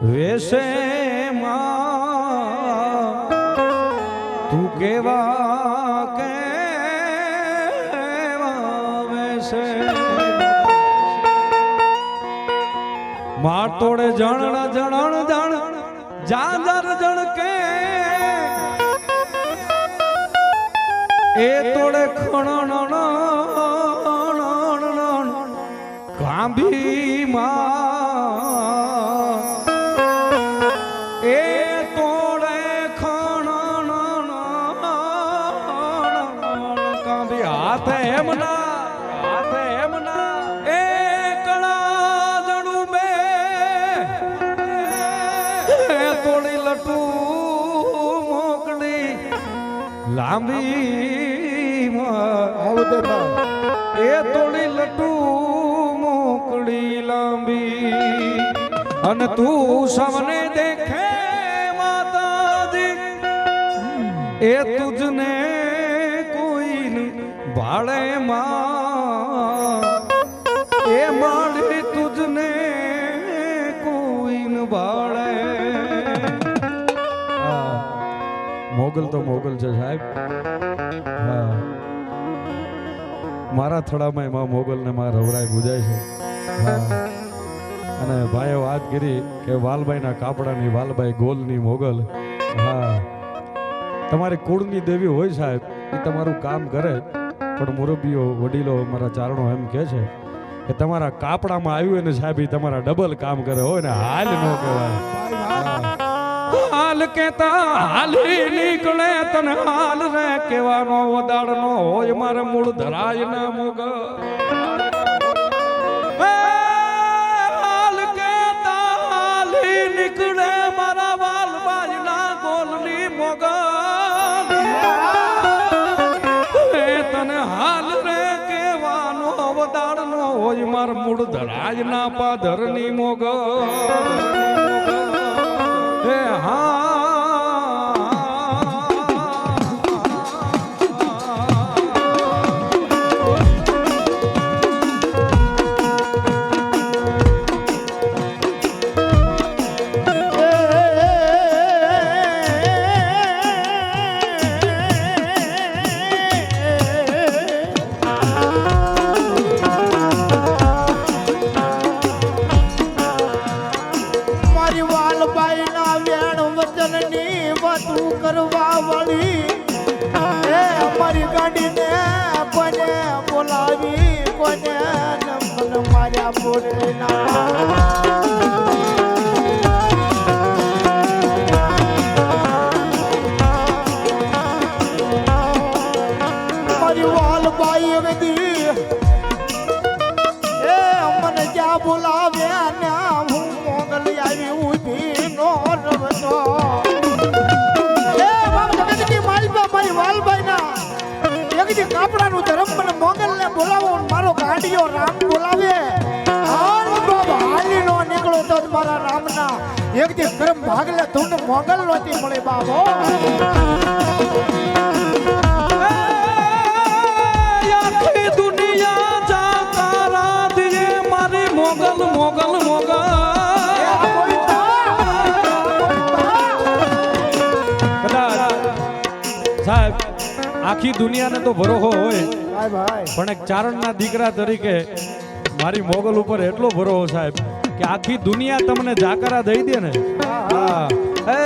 વેશે માં તું કેવા વેશે માર તોડે જણ જણ જણ જાજર જણ કે એ તોડે ખણ કાંભી માં એ તોડે ખણ કાંભી હાથે એમના એ કળા જણું બે તોડી લટુ મોકડી લાંબી એ તોડી લટુ મોકડી લાંબી અને તું સવને દેખે માતાજી એ તુજને કોઈ ભાળે માં એ માળી તુજને કોઈ ભાળે મોગલ તો મોગલ છે સાહેબ. હા મારા થડામાં એમાં મોગલ ને મારા રવરાય પૂજાય છે. હા અને ભાઈએ વાત કરી કે વાલબાઈના કાપડાની વાલબાઈ ગોલની મોગલ. હા તમારી કુળની દેવી હોય સાહેબ એ તમારું કામ કરે પણ મુરબ્બીઓ વડીલો મારા ચારણો એમ કહે છે કે તમારા કાપડામાં આવ્યું ને સાહેબ એ તમારા ડબલ કામ કરે હોય ને હાલ ન કહેવાય. હાલ કેતા હાલી નીકળે તને હાલ રે કેવાનો વદાડ નો હોય મારે મૂળ ધરાય ના મોગ હાલ કેતા હાલી નીકળે મારા વાલબાઈ ના ગોલની મોગ તને હાલ રે કેવાનો વદાડ નો હોય મારે મૂળ ધરાય ના પાધર ની મોગ. હા કાપડાનું ધર્મ મને મોગલ ને બોલાવો મારો ગાંડિયો રામ બોલાવે હાલી નો નીકળો તો મારા રામના એક દી કર્મ ભાગલે તું મોગલ નોતી મળે બાબો. આખી દુનિયા જાકારા દિયે મારી મોગલ મોગલ મોગલ સાહેબ આખી દુનિયાને તો ભરોસો હોય પણ એક ચારણના દીકરા તરીકે મારી મોગલ ઉપર એટલો ભરોસો સાહેબ કે આખી દુનિયા તમને જાકારા દઈ દે ને. હા એ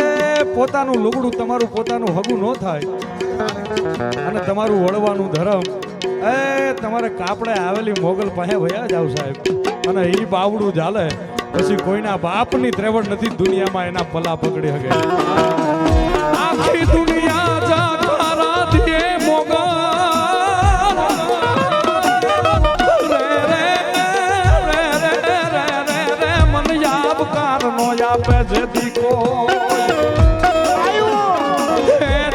પોતાનું લુગડું તમારું પોતાનું હગું ન થાય અને તમારું વળવાનું ધર્મ એ તમારે કાપડે આવેલી મોગલ પાસે વયા જાવ સાહેબ અને એ બાવડું ચાલે પછી કોઈના બાપની ત્રેવડ નથી દુનિયામાં એના પલા પકડી શકે. આખી દુનિયા જાકારા દે મોગલ આપે જે દીકો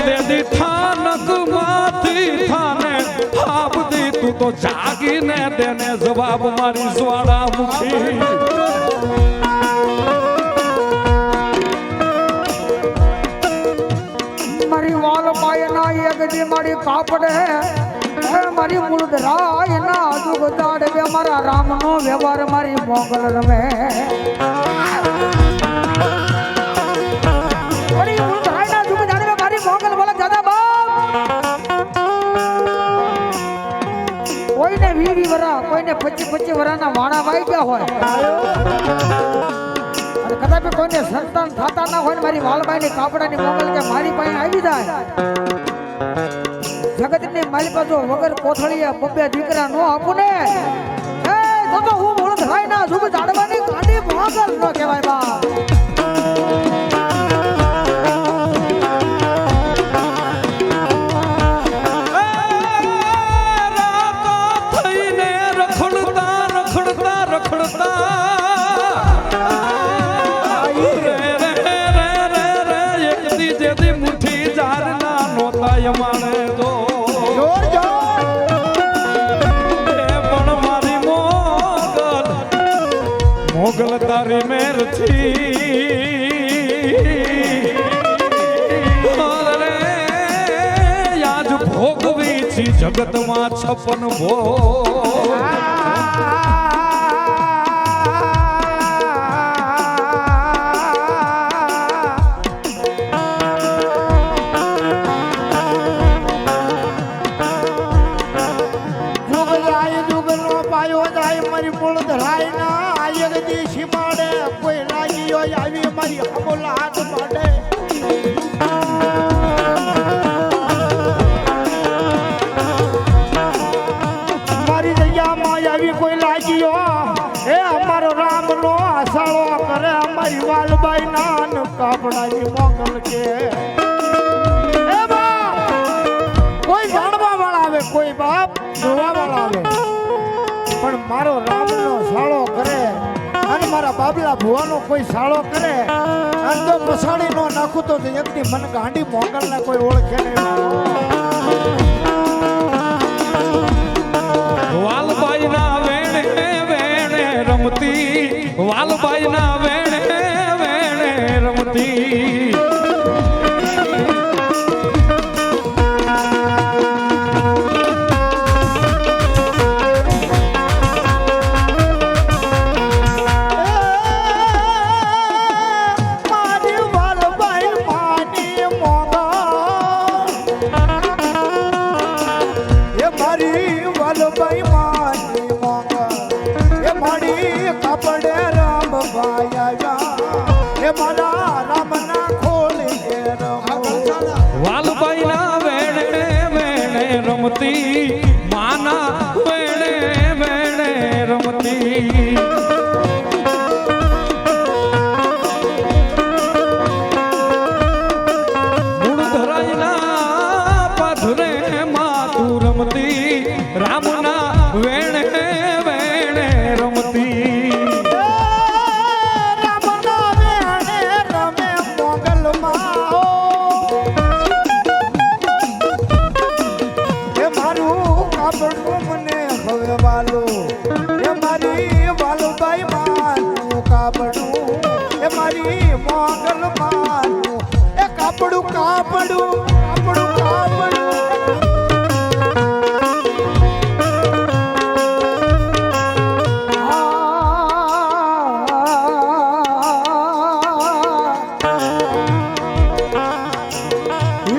દેદી થાનક માથી થાને આપદી તું તો જાગીને દેને જવાબ મારી જ્વાળામુખી. મારી વાલબાઈના યગજી મારી કાપડે મારી મૂળધરા એના આજુ ગદાડે મારા રામનો વ્યવહાર મારી મોગલ રમે કોઈને 20 વરા કોઈને 25 વરાના વાણા વાઈ ગયા હોય અને કદાચ કોઈને સંતાન થતા ના હોય ને મારી વાલબાઈની કાપડાની મોગલ કે મારી પાસે આવી જાય જગતની મારી પાસે વગર કોથળીએ બબ્બે દીકરા નો આપું ને તો હું બોલત રાય ના જુબ જાડવાની ગાડી મોગલ ન કહેવાય બા મોગલ તારી મેર થી આજ ભોગવી છી જગતમાં 56 ભોગ કોઈ લાગી હોય આવી મારી હમોલા હાથ માટે મારી જગ્યામાં આવી કોઈ લાગી એ અમારો રામ નો આસાળો કરે અમારી વાલબાઈ નાન કાપડાની મોગલ કે એ બાપ કોઈ જાણવા વાળા આવે કોઈ બાપ જોવા વાળા આવે પણ મારો રામ નો સાળો કરે અને મારા બાબલા ભુવાનો કોઈ સાળો કરે અને તો પસાડી નો નાખું તો એકની મન ગાંડી મોગલ ને કોઈ ઓળખે નહીં વાલબાઈ ના વેણે વેણે રમતી વાલબાઈ ના વેણે વેણે રમતી વાલબાઈ ના વેણે વેણે રમતી માના વેણે વેણે રમતી મૂળ ધરાઈના પાધરે માતું રમતી રામના વેણે વેણે રમતી મોગલ માનું એ કાપડું કાપડું કાપડું કાપડું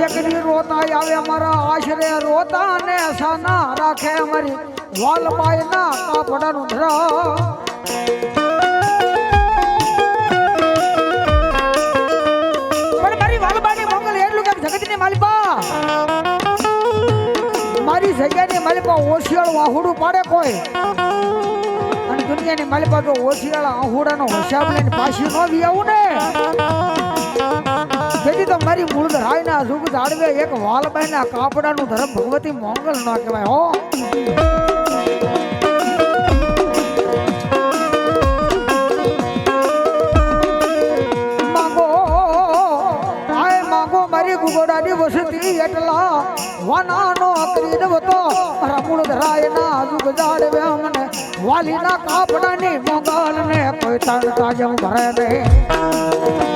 એકની રોતા આવે અમારા આશરે રોતા ને સાના રાખે અમારી વાલબાઈ ના કાપડાનું ધરા મારી જગ્યાની માલિપા ઓશિયાળ વાહુડું પાડે કોઈ અને દુનિયાની માલિપા જો ઓશિયાળ આહુડાનો હિસાબ લઈને પાછી ન વી આવું ને તેથી તો મારી મૂળ રાયના સુખ જાળવે એક વાલબાઈના કાપડાનું ધર્મ ભગવતી મોંગલ ન કહેવાય હો ગુગોડાની વસતી એટલા વાનાનો કરી દેવો તો મારા મૂળ ધરાયના જુગ જાડવે અમને વાલીના કાપડાની મોગલ ને કોઈ તણતા જેમ ભરે નહીં